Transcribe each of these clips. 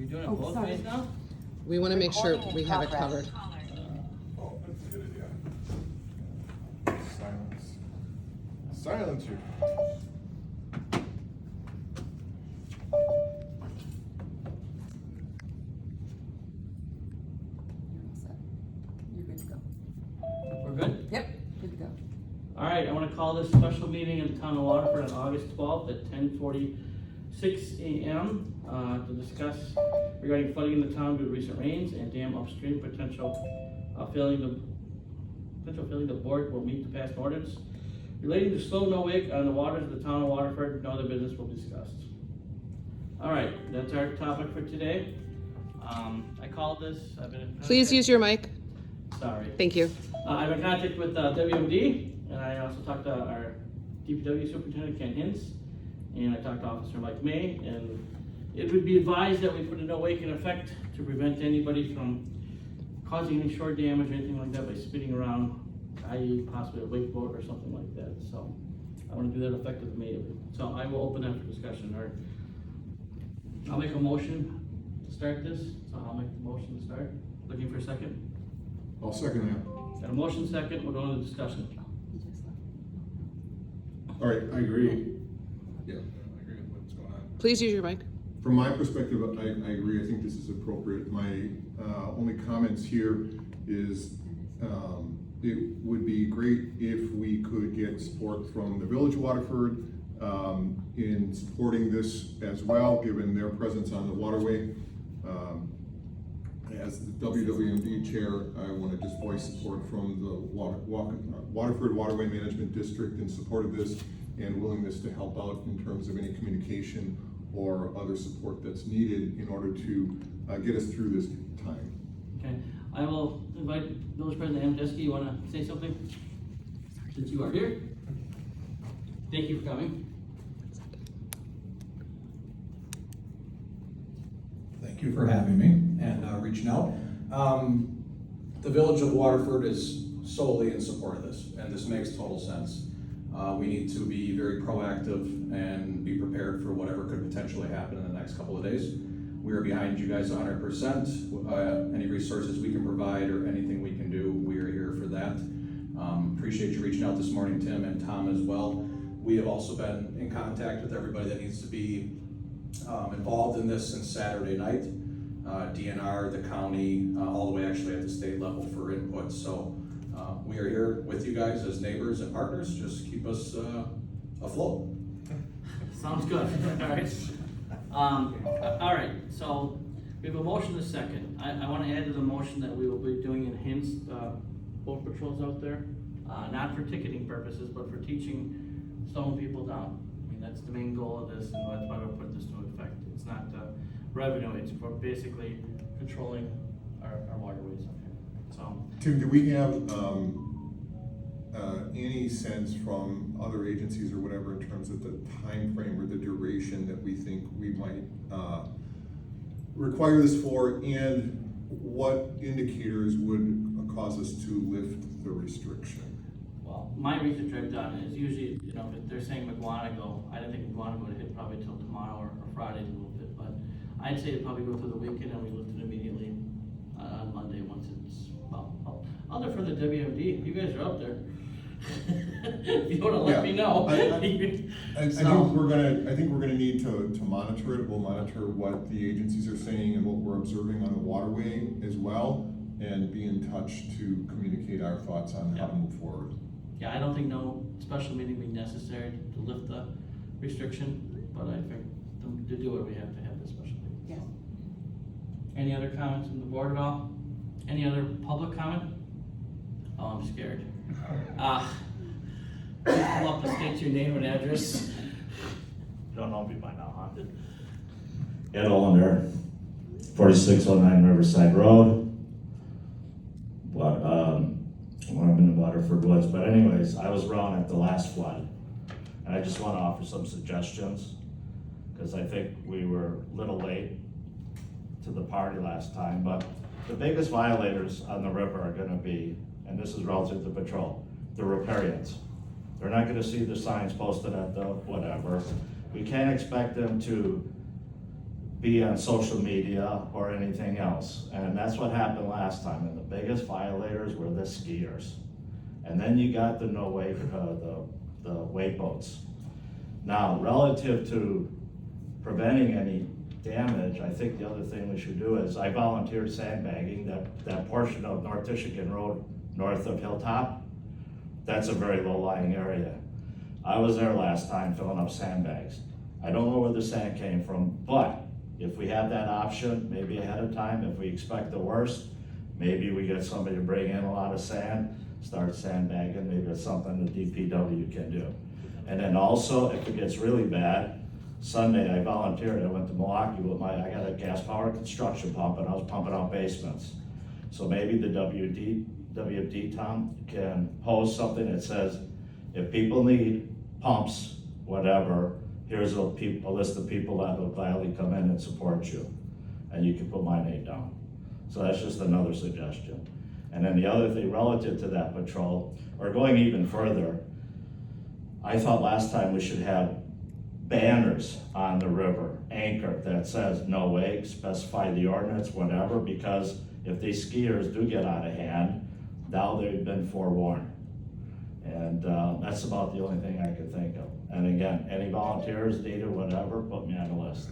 doing it Oh, both sorry. ways now? We want to make sure Recording in we have it progress. covered. Oh, that's a good idea. Silence. Silence you. You're all set. You're good to go. We're good? Yep, good to go. All right, I want to call this special meeting in the town of Waterford on August 12th at 10:46 a.m. To discuss regarding flooding in the town due to recent rains and dam upstream potential filling the board will meet the past ordinance relating to slow no wake on the waters of the town of Waterford. No other business will be discussed. All right, that's our topic for today. I called this. I've been in Please contact- use your mic. Sorry. Thank you. I'm in contact with WMD, and I also talked to our DPW Superintendent Ken Hintz, and I talked to Officer Mike May, and it would be advised that we put a no wake in effect to prevent anybody from causing any shore damage or anything like that by spinning around, i.e. possibly a wakeboard or something like that. So I want to do that effective immediately. So I will open that for discussion, or I'll make a motion to start this. So I'll make the motion to start. Looking for a second? I'll second that. Got a motion second, we'll go into discussion. He just left. All right, I agree. Yeah, I agree with what's going on. Please use your mic. From my perspective, I agree. I think this is appropriate. My only comments here is it would be great if we could get support from the Village of Waterford in supporting this as well, given their presence on the waterway. As the WWMD chair, I want to just voice support from the Waterford Waterway Management District in support of this and willingness to help out in terms of any communication or other support that's needed in order to get us through this time. Okay, I will invite Village President Amdeski. You wanna say something? Since you are here. Thank you for coming. Thank you for having me and reaching out. The Village of Waterford is solely in support of this, and this makes total sense. We need to be very proactive and be prepared for whatever could potentially happen in the next couple of days. We are behind you guys 100%. Any resources we can provide or anything we can do, we are here for that. Appreciate you reaching out this morning, Tim and Tom as well. We have also been in contact with everybody that needs to be involved in this since Saturday night. DNR, the county, all the way actually at the state level for input. So we are here with you guys as neighbors and partners. Just keep us afloat. Sounds good. All right, so we have a motion and a second. I wanna add to the motion that we will be doing enhanced boat patrols out there. Not for ticketing purposes, but for teaching slowing people down. I mean, that's the main goal of this, and that's why we put this into effect. It's not revenue, it's for basically controlling our waterways up here. So, Tim, do we have any sense from other agencies or whatever in terms of the time frame or the duration that we think we might require this for, and what indicators would cause us to lift the restriction? well, my research I've done is usually, you know, if they're saying McGuanago, I don't think McGuanago would hit probably till tomorrow or Friday to lift it, but I'd say it'd probably go through the weekend and we lift it immediately on Monday once it's, well, I'll defer the WMD, you guys are up there. If you wanna let me know. I think we're gonna need to monitor it. We'll monitor what the agencies are saying and what we're observing on the waterway as well, and be in touch to communicate our thoughts on how to move forward. Yeah, I don't think no special meeting would be necessary to lift the restriction, but I think to do it, we have to have this special meeting. Yes. Any other comments from the board at all? Any other public comment? Oh, I'm scared. Please come up and state your name and address. Don't know me by now, huh? Ed Olander, 4609 Riverside Road. But, when I'm in the Waterford Woods, but anyways, I was wrong at the last flood. And I just wanna offer some suggestions, cause I think we were a little late to the party last time, but the biggest violators on the river are gonna be, and this is relative to patrol, the riparians. They're not gonna see the signs posted at the whatever. We can't expect them to be on social media or anything else. And that's what happened last time, and the biggest violators were the skiers. And then you got the no wake, the wake boats. Now, relative to preventing any damage, I think the other thing we should do is, I volunteered sandbagging that portion of North Michigan Road north of Hilltop. That's a very low-lying area. I was there last time filling up sandbags. I don't know where the sand came from, but if we have that option, maybe ahead of time, if we expect the worst, maybe we get somebody to bring in a lot of sand, start sandbagging, maybe it's something the DPW can do. And then also, if it gets really bad, Sunday I volunteered, I went to Milwaukee with I got a gas powered construction pump and I was pumping out basements. So maybe the WFD, Tom, can post something that says, if people need pumps, whatever, here's a list of people that will gladly come in and support you. And you can put my name down. So that's just another suggestion. And then the other thing relative to that patrol, or going even further, I thought last time we should have banners on the river, anchored, that says no wake, specify the ordinance, whatever, because if these skiers do get out of hand, now they've been forewarned. And that's about the only thing I could think of. And again, any volunteers needed, whatever, put me on the list.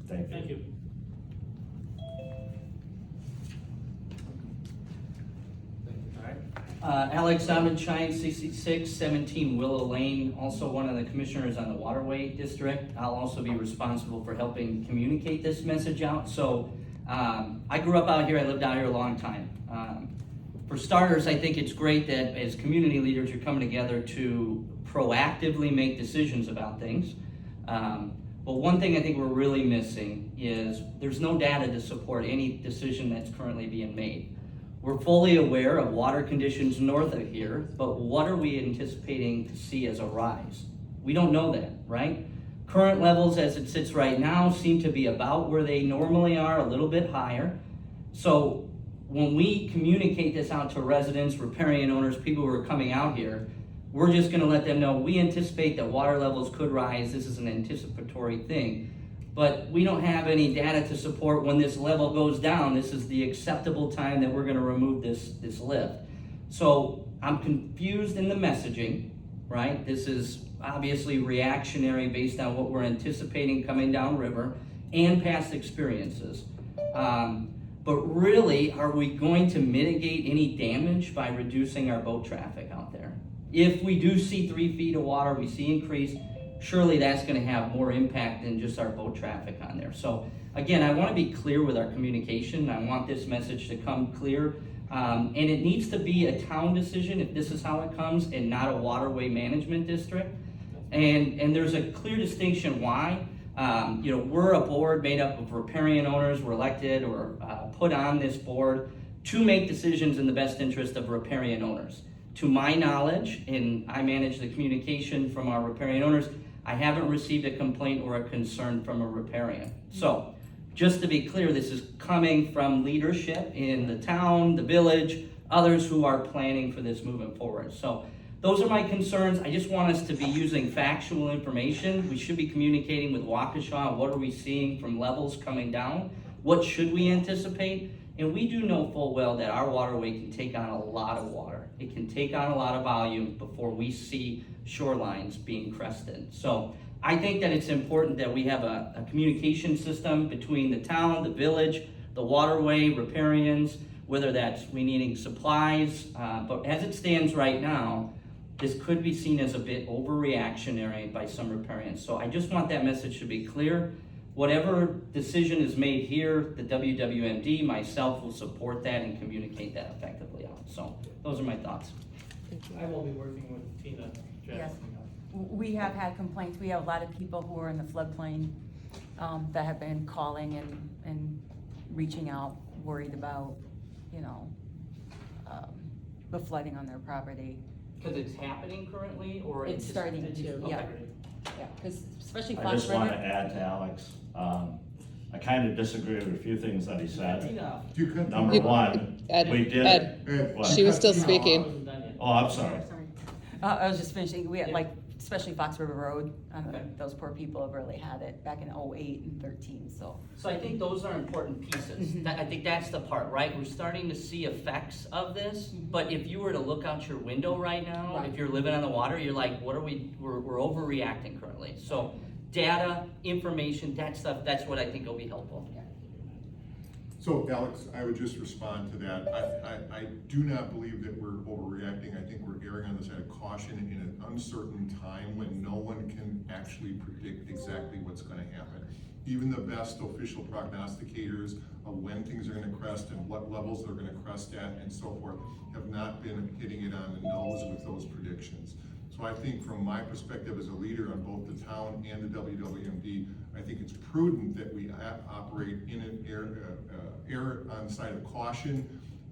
Thank you. Thank you. Alex Samenshine, 6617 Willow Lane, also one of the commissioners on the Waterway District. I'll also be responsible for helping communicate this message out. So I grew up out here, I lived out here a long time. For starters, I think it's great that as community leaders, you're coming together to proactively make decisions about things. But one thing I think we're really missing is there's no data to support any decision that's currently being made. We're fully aware of water conditions north of here, but what are we anticipating to see as a rise? We don't know that, right? Current levels as it sits right now seem to be about where they normally are, a little bit higher. So when we communicate this out to residents, riparian owners, people who are coming out here, we're just gonna let them know we anticipate that water levels could rise. This is an anticipatory thing. But we don't have any data to support when this level goes down. This is the acceptable time that we're gonna remove this lift. So I'm confused in the messaging, right? This is obviously reactionary based on what we're anticipating coming downriver and past experiences. But really, are we going to mitigate any damage by reducing our boat traffic out there? If we do see 3 feet of water, we see increase, surely that's going to have more impact than just our boat traffic on there. So again, I want to be clear with our communication. I want this message to come clear. And it needs to be a town decision if this is how it comes and not a waterway management district. And there's a clear distinction why. We're a board made up of riparian owners. We're elected or put on this board to make decisions in the best interest of riparian owners. To my knowledge, and I manage the communication from our riparian owners, I haven't received a complaint or a concern from a riparian. So, just to be clear, this is coming from leadership in the town, the village, others who are planning for this moving forward. So, those are my concerns. I just want us to be using factual information. We should be communicating with Waukesha. What are we seeing from levels coming down? What should we anticipate? And we do know full well that our waterway can take on a lot of water. It can take on a lot of volume before we see shorelines being crested. So I think that it's important that we have a communication system between the town, the village, the waterway, riparians, whether that's we needing supplies. But as it stands right now, this could be seen as a bit overreactionary by some riparians. So I just want that message to be clear. Whatever decision is made here, the WWMD, myself will support that and communicate that effectively out. So those are my thoughts. I will be working with Tina. Yes. We have had complaints. We have a lot of people who are in the floodplain that have been calling and reaching out, worried about, the flooding on their property. Because it's happening currently, or It's starting to, yeah. Okay. Yeah, because especially I Fox just want to River. add to Alex, I kind of disagree with a few things that he said. Tina. You could. Number one, Ed, we did. Ed, Ed, What? she was still No, I speaking. wasn't done yet. Oh, I'm sorry. I was just finishing. We had like especially Fox River Road. Okay. Those poor people have really had it back in '08 and '13, so. So I think those are important pieces. Mhm. I think that's the part, right? We're starting to see effects of this, but if you were to look out your window right now, Right. if you're living on the water, you're like, we're overreacting currently. So data, information, that stuff, that's what I think will be helpful. So Alex, I would just respond to that. I do not believe that we're overreacting. I think we're erring on the side of caution in an uncertain time when no one can actually predict exactly what's gonna happen. Even the best official prognosticators of when things are gonna crest and what levels they're gonna crest at and so forth have not been hitting it on the nose with those predictions. So I think from my perspective as a leader on both the town and the WWMD, I think it's prudent that we operate in an err on the side of caution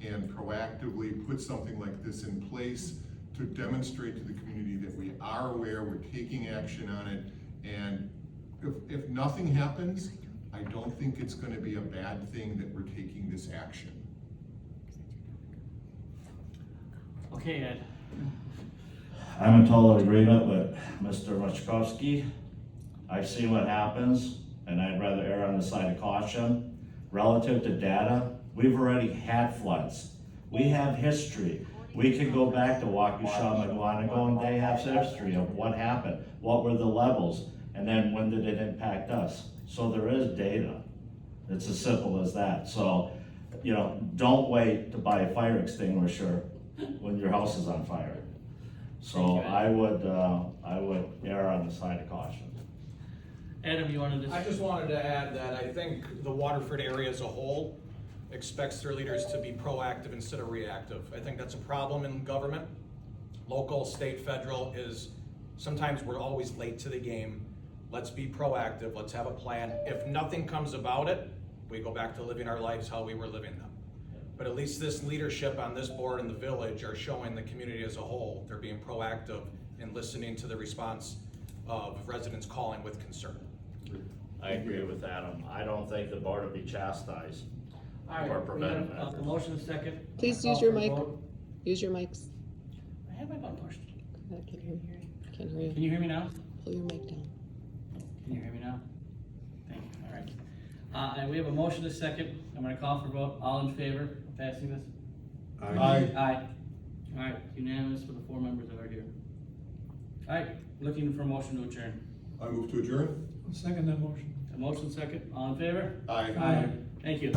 and proactively put something like this in place to demonstrate to the community that we are aware, we're taking action on it, and if nothing happens, I don't think it's gonna be a bad thing that we're taking this action. Okay, Ed. I'm in total agreement with Mr. Machkowski. I've seen what happens, and I'd rather err on the side of caution. Relative to data, we've already had floods. We have history. We could go back to Waukesha, McGuanago, and they have history of what happened, what were the levels, and then when did it impact us? So there is data. It's as simple as that. So, you know, don't wait to buy a fire extinguisher when your house is on fire. So I would err on the side of caution. Adam, you wanted to? I just wanted to add that I think the Waterford area as a whole expects their leaders to be proactive instead of reactive. I think that's a problem in government. Local, state, federal is, sometimes we're always late to the game. Let's be proactive, let's have a plan. If nothing comes about it, we go back to living our lives how we were living them. But at least this leadership on this board and the village are showing the community as a whole, they're being proactive in listening to the response of residents calling with concern. I agree with Adam. I don't think the board will be chastised. All right, Or we preventive have a measures. motion second. Please Call use your for a mic. vote. Use your mics. I have my button pushed. I can't hear you. Can't hear Can you. you hear me now? Pull your mic down. Can you hear me now? Thank you, all right. And we have a motion to second. I'm gonna call for a vote. All in favor of passing this? Aye. Aye. All right, unanimous with the 4 members that are here. All right, looking for a motion to adjourn. I move to adjourn? A motion second, all in favor? Aye. Thank you.